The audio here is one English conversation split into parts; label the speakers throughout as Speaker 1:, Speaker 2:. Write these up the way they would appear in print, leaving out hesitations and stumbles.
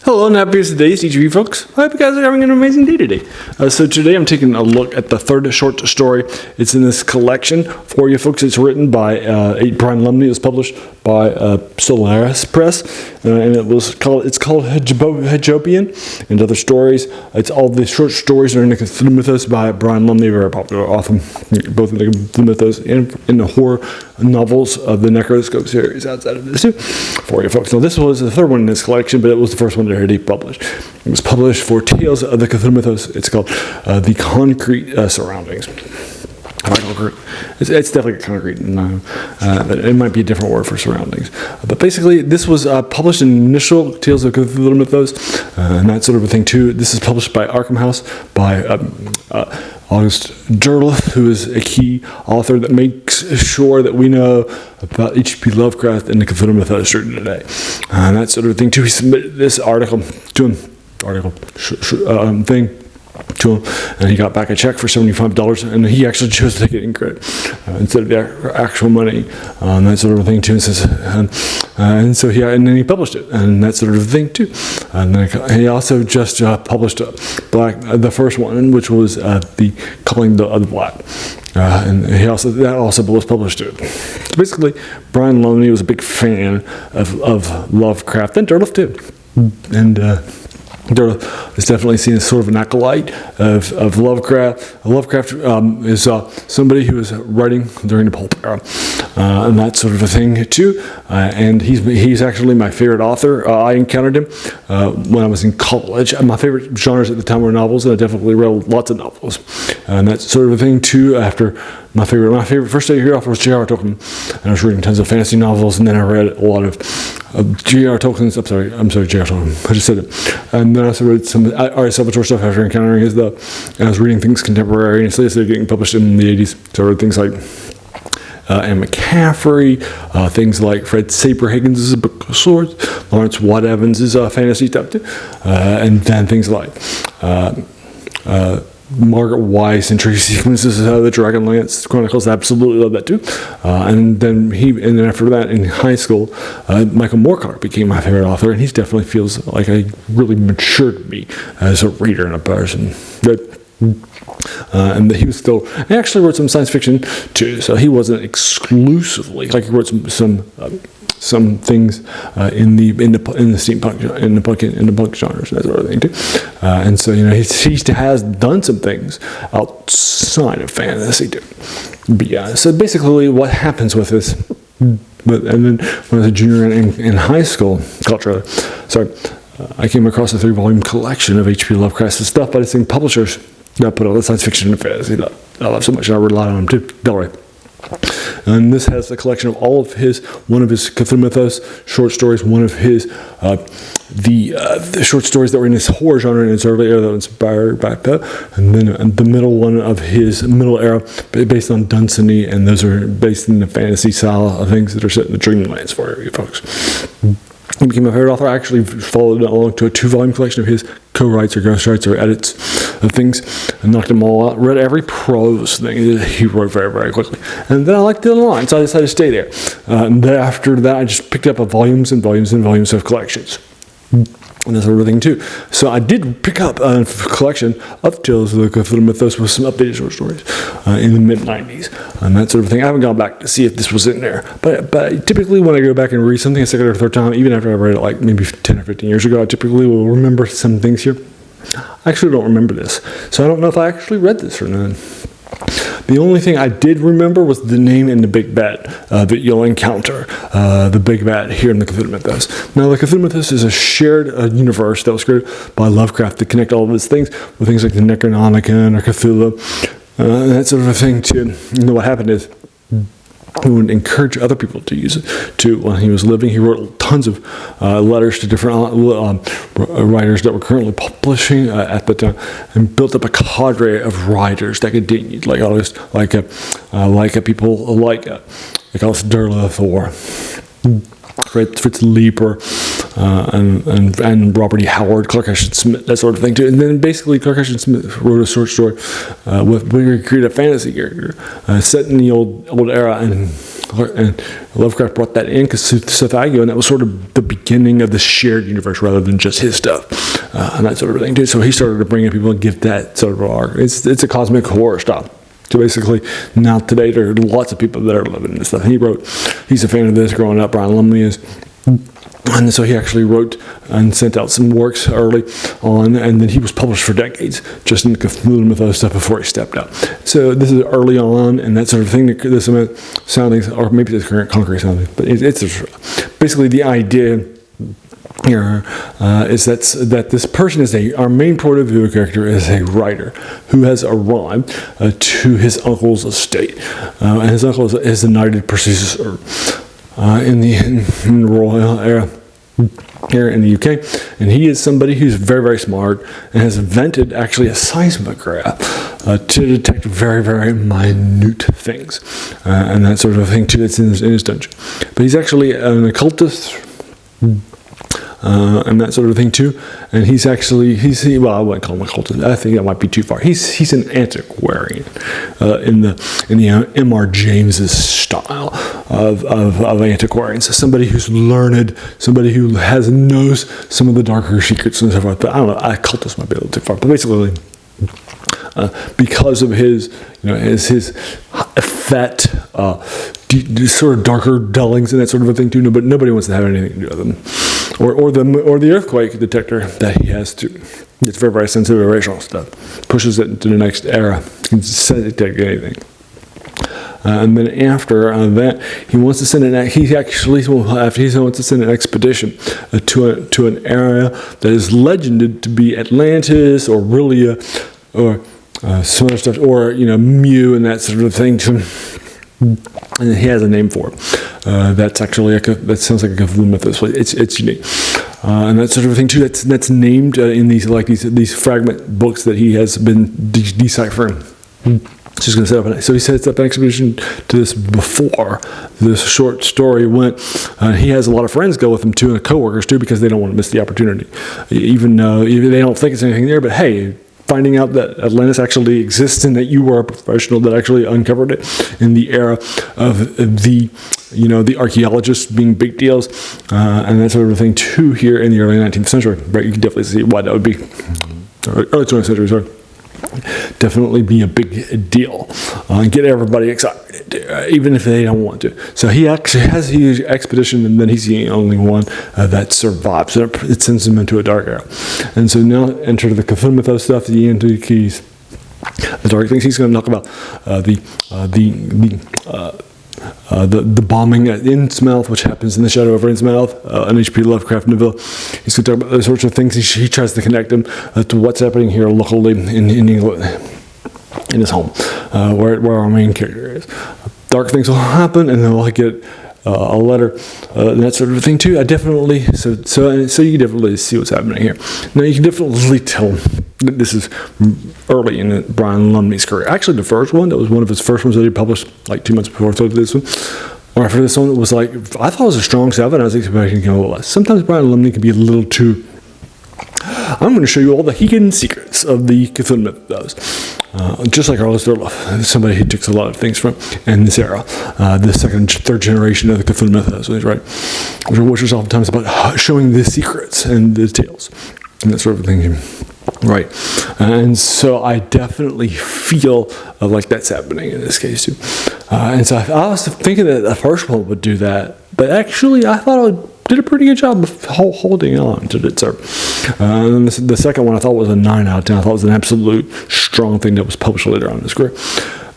Speaker 1: Hello and happiest of days, each of you folks. I hope you guys are having an amazing day today. So today I'm taking a look at the third short story. It's in this collection for you folks. It's written by Brian Lumley. It was published by Solaris Press, and it's called Haggopian and Other Stories. It's all the short stories that are in the Cthulhu Mythos by Brian Lumley, very popular author, both in the Cthulhu Mythos and in the horror novels of the Necroscope series outside of this too, for you folks. Now this was the third one in this collection, but it was the first one that already published. It was published for Tales of the Cthulhu Mythos. It's called The Concrete Surroundings. It's definitely concrete, but it might be a different word for surroundings. But basically, this was published in initial Tales of Cthulhu Mythos, and that sort of a thing too. This is published by Arkham House by August Derleth, who is a key author that makes sure that we know about H.P. Lovecraft and the Cthulhu Mythos today. And that sort of thing too. He submitted this article to him, to him, and he got back a check for $75, and he actually chose to take it in credit instead of the actual money, that sort of thing too. And so then he published it, and that sort of thing too. And then he also just published the first one, which was the Calling of the Black, and that also was published too. Basically, Brian Lumley was a big fan of Lovecraft and Derleth too, and Derleth is definitely seen as sort of an acolyte of Lovecraft. Lovecraft is somebody who was writing during the pulp era, and that sort of a thing too. And he's actually my favorite author. I encountered him when I was in college. My favorite genres at the time were novels, and I definitely read lots of novels, and that sort of a thing too. After my favorite first day here author was J.R.R. Tolkien, and I was reading tons of fantasy novels, and then I read a lot of J.R.R. Tolkien's. I'm sorry, J.R.R. Tolkien. I just said it. And then I also read some R.A. Salvatore stuff after encountering his stuff. And I was reading things contemporaneously as they're getting published in the 80s. So I read things like Anne McCaffrey, things like Fred Saberhagen's Book of Swords, Lawrence Watt Evans' fantasy stuff too, and then things like Margaret Weiss and Tracy Sequences of the Dragonlance Chronicles. I absolutely love that too. And then after that in high school, Michael Moorcock became my favorite author, and he definitely feels like a really matured me as a reader and a person. And he was still. He actually wrote some science fiction too, so he wasn't exclusively like he wrote some things in the steampunk in the punk genres and that sort of thing too. And so he has done some things outside of fantasy too. But yeah, so basically what happens with this. And then when I was a junior in high school, I came across a 3-volume collection of H.P. Lovecraft's stuff by the same publishers that put all the science fiction and fantasy that I love so much, and I rely on them too. Delray. And this has a collection of one of his Cthulhu Mythos short stories, one of his the short stories that were in his horror genre in its early era that were inspired by that, and then the middle one of his middle era based on Dunsany, and those are based in the fantasy style of things that are set in the Dreamlands for you folks. He became my favorite author. I actually followed along to a 2-volume collection of his co-writes or ghostwrites or edits of things and knocked them all out. Read every prose thing that he wrote very, very quickly. And then I liked it a lot, so I decided to stay there. And then after that, I just picked up volumes and volumes and volumes of collections. And that sort of thing too. So I did pick up a collection of Tales of the Cthulhu Mythos with some updated short stories in the mid-90s and that sort of thing. I haven't gone back to see if this was in there, but typically when I go back and read something a second or third time, even after I read it like maybe 10 or 15 years ago, I typically will remember some things here. I actually don't remember this, so I don't know if I actually read this or not. The only thing I did remember was the name and the big bat that you'll encounter, the big bat here in the Cthulhu Mythos. Now, the Cthulhu Mythos is a shared universe that was created by Lovecraft to connect all of his things with things like the Necronomicon or Cthulhu, and that sort of a thing too. What happened is he would encourage other people to use it too. When he was living, he wrote tons of letters to different writers that were currently publishing at the time, and built up a cadre of writers that continued, like people like Alice Derleth or Fritz Leiper and Robert E. Howard, Clark Ashton Smith, that sort of thing too. And then basically Clark Ashton Smith wrote a short story where he created a fantasy character set in the old era, and Lovecraft brought that in because Cthulhu, and that was sort of the beginning of the shared universe rather than just his stuff and that sort of thing too. So he started to bring in people and give that sort of arc. It's a cosmic horror style. So basically, now today there are lots of people that are living in this stuff. And he's a fan of this growing up. Brian Lumley is. And so he actually wrote and sent out some works early on, and then he was published for decades, just in the Cthulhu Mythos stuff before he stepped out. So this is early on, and that sort of thing, this sounding, or maybe it's concrete sounding, but it's basically the idea here is that this person is our main point of view character is a writer who has arrived to his uncle's estate, and his uncle is the knighted pursuer in the royal era here in the UK, and he is somebody who's very, very smart and has invented actually a seismograph to detect very, very minute things and that sort of thing too. That's in his dungeon. But he's actually an occultist and that sort of thing too. And he's well, I wouldn't call him a occultist. I think that might be too far. He's an antiquarian in the M.R. James's style of antiquarian. So somebody who's learned, somebody who knows some of the darker secrets and so forth. But I don't know, occultist might be a little too far. But basically, because of his effete, sort of darker dullings and that sort of a thing too. But nobody wants to have anything to do with him. Or the earthquake detector that he has too. It's very, very sensitive irrational stuff. Pushes it into the next era. Can detect anything. And then after that, he wants to send an expedition to an area that is legended to be Atlantis or Rilia or some other stuff, or Mu and that sort of thing. And he has a name for it. That's actually that sounds like a Cthulhu Mythos. It's unique, and that sort of thing too. That's named in these fragment books that he has been deciphering. Just going to set up so he sets up an expedition to this before this short story went. He has a lot of friends go with him too, and coworkers too, because they don't want to miss the opportunity, even though they don't think it's anything there. But hey, finding out that Atlantis actually exists and that you were a professional that actually uncovered it in the era of the archaeologists being big deals and that sort of thing too here in the early 19th century. Right, you can definitely see why that would be early 20th century. Sorry. Definitely be a big deal and get everybody excited, even if they don't want to. So he actually has a huge expedition, and then he's the only one that survives. So it sends him into a dark era. And so now enter the Cthulhu Mythos stuff, the antiquities, the dark things. He's going to talk about the bombing at Innsmouth, which happens in the shadow of Innsmouth, an H.P. Lovecraft novel. He's going to talk about those sorts of things. He tries to connect them to what's happening here locally in England, in his home, where our main character is. Dark things will happen, and then we'll get a letter, and that sort of thing too. So you can definitely see what's happening here. Now you can definitely tell that this is early in Brian Lumley's career. Actually, the first one, that was one of his first ones that he published like 2 months before this one. Or after this one, it was like, I thought it was a strong 7. I was expecting a little less. Sometimes Brian Lumley can be a little too, I'm going to show you all the hidden secrets of the Cthulhu Mythos. Just like Arliss Verloff, somebody who takes a lot of things from in this era, the second, third generation of the Cthulhu Mythos, right? Which is oftentimes about showing the secrets and the tales and that sort of thing, right? And so I definitely feel like that's happening in this case too. And so I was thinking that the first one would do that, but actually I thought it did a pretty good job of holding on to it, sir. And the second one I thought was a 9 out of 10. I thought it was an absolute strong thing that was published later on in his career.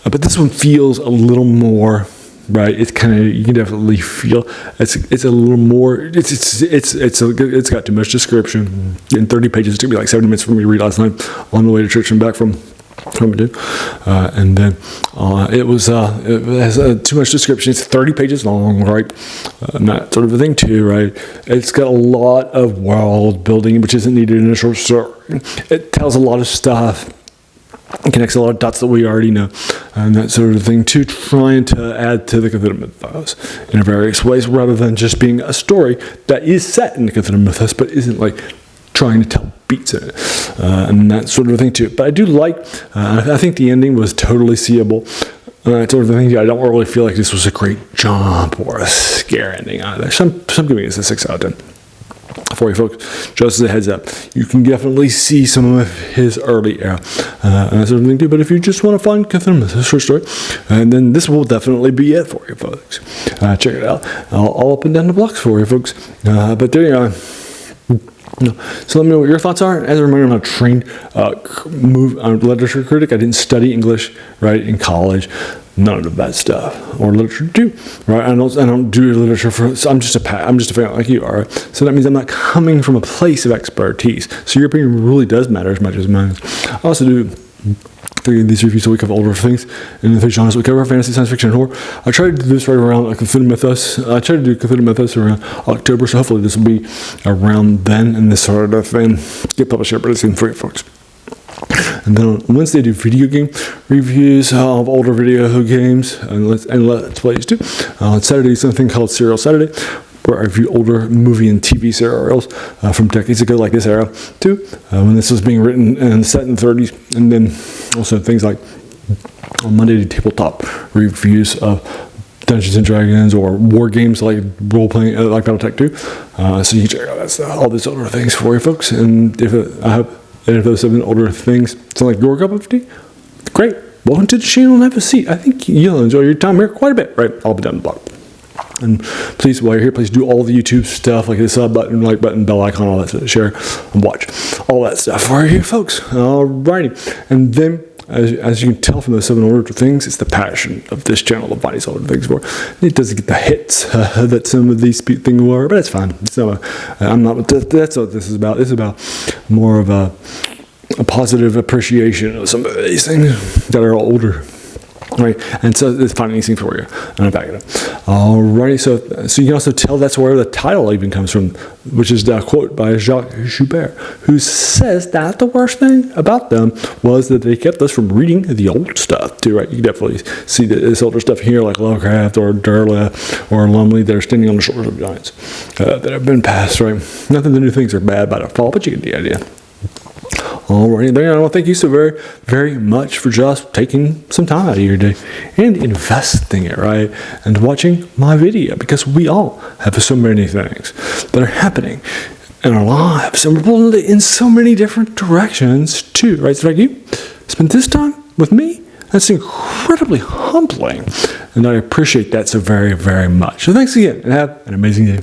Speaker 1: But this one feels a little more, right? It's kind of, you can definitely feel it's a little more. It's got too much description in 30 pages. It took me like 70 minutes for me to read last night on the way to church and back from it, and then it has too much description. It's 30 pages long, right? And that sort of a thing too, right? It's got a lot of world building, which isn't needed in a short story. It tells a lot of stuff. It connects a lot of dots that we already know, and that sort of thing too, trying to add to the Cthulhu Mythos in various ways, rather than just being a story that is set in the Cthulhu Mythos, but isn't like trying to tell beats in it, and that sort of thing too. But I do like, I think the ending was totally seeable, Sort of thing. I don't really feel like this was a great jump or a scare ending either. Some giving this a 6 out of 10. For you folks, just as a heads up, you can definitely see some of his early era and that sort of thing too. But if you just want to find Cthulhu Mythos short story, and then this will definitely be it for you folks. Check it out, all up and down the blocks for you folks. But there you are. So let me know what your thoughts are. As a reminder, I'm not a trained literature critic. I didn't study English in college. None of that stuff or literature do, right? I don't do literature so I'm just a fan like you are. So that means I'm not coming from a place of expertise. So your opinion really does matter as much as mine. I also do 3 of these reviews a week of older things, and in 3 genres we cover: fantasy, science fiction, and horror. I try to do this right around Cthulhu Mythos. I try to do Cthulhu Mythos around October, so hopefully this will be around then, and this sort of thing get published here pretty soon for you folks. And then on Wednesday, I do video game reviews of older video games and let's plays too. On Saturday, something called Serial Saturday, where I review older movie and TV serials from decades ago, like this era too, when this was being written and set in the 30s. And then also things like on Monday, I do tabletop reviews of Dungeons and Dragons or war games like role-playing, like Battletech 2. So you can check out that stuff, all these older things for you folks. And if those have been older things sound like your cup of tea, great. Welcome to the channel and have a seat. I think you'll enjoy your time here quite a bit, right? I'll be down the block. And please, while you're here, please do all the YouTube stuff, like the sub button, like button, bell icon, all that stuff, share and watch. All that stuff for you folks. Alrighty. And then, as you can tell from those 7 older things, it's the passion of this channel to find these older things for. It doesn't get the hits that some of these things were, but it's fine. So that's what this is about. This is about more of a positive appreciation of some of these things that are older. Right, and so it's finding these things for you, and I back it up. Alrighty, so you can also tell that's where the title even comes from, which is a quote by Jacques Joubert, who says that the worst thing about them was that they kept us from reading the old stuff too. Right, you can definitely see this older stuff here, like Lovecraft or Durla or Lumley. They're standing on the shoulders of giants that have been passed. Right, not that the new things are bad by default, but you get the idea. Alrighty, then I want to thank you so very, very much for just taking some time out of your day and investing it, right? And watching my video, because we all have so many things that are happening in our lives, and we're pulling it in so many different directions too, right? So like you spend this time with me, that's incredibly humbling, and I appreciate that so very, very much. So thanks again, and have an amazing day.